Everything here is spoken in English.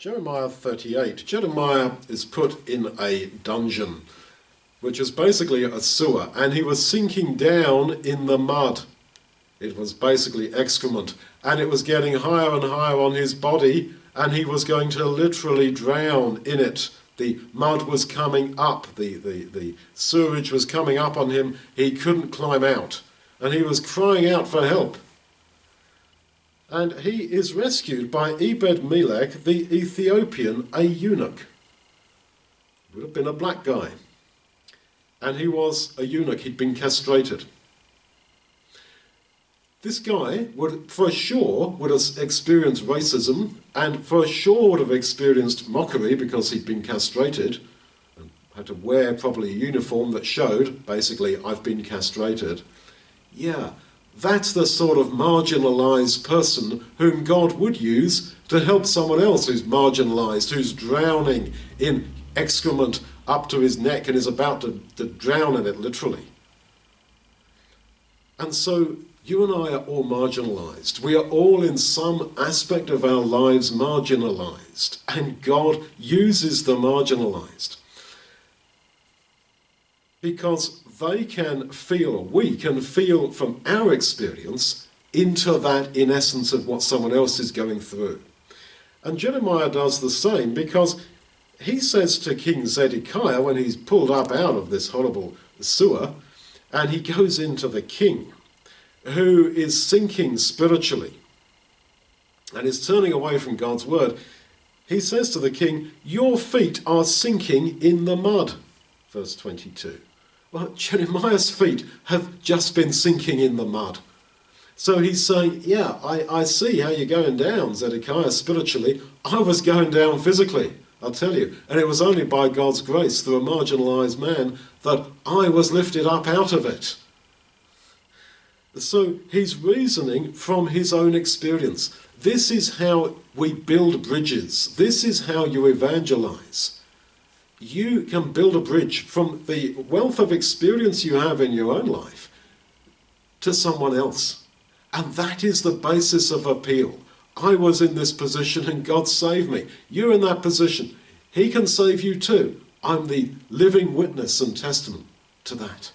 Jeremiah 38. Jeremiah is put in a dungeon, which is basically a sewer, and he was sinking down in the mud. It was basically excrement, and it was getting higher and higher on his body, and he was going to literally drown in it. The mud was coming up, the sewage was coming up on him. He couldn't climb out, and he was crying out for help. And he is rescued by Ebed-Melech, the Ethiopian, a eunuch. Would have been a black guy. And he was a eunuch, he'd been castrated. This guy would, for sure, would have experienced racism, and for sure would have experienced mockery because he'd been castrated, and had to wear probably a uniform that showed, basically, I've been castrated. Yeah. That's the sort of marginalized person whom God would use to help someone else who's marginalized, who's drowning in excrement up to his neck and is about to drown in it, literally. And so you and I are all marginalized. We are all in some aspect of our lives marginalized, and God uses the marginalized. Because they can feel, we can feel from our experience into that, in essence, of what someone else is going through. And Jeremiah does the same, because he says to King Zedekiah, when he's pulled up out of this horrible sewer, and he goes into the king, who is sinking spiritually, and is turning away from God's word, he says to the king, your feet are sinking in the mud. Verse 22. Well, Jeremiah's feet have just been sinking in the mud. So he's saying, yeah, I see how you're going down, Zedekiah, spiritually. I was going down physically, I'll tell you. And it was only by God's grace, through a marginalized man, that I was lifted up out of it. So he's reasoning from his own experience. This is how we build bridges. This is how you evangelize. You can build a bridge from the wealth of experience you have in your own life to someone else. And that is the basis of appeal. I was in this position and God saved me. You're in that position. He can save you too. I'm the living witness and testament to that.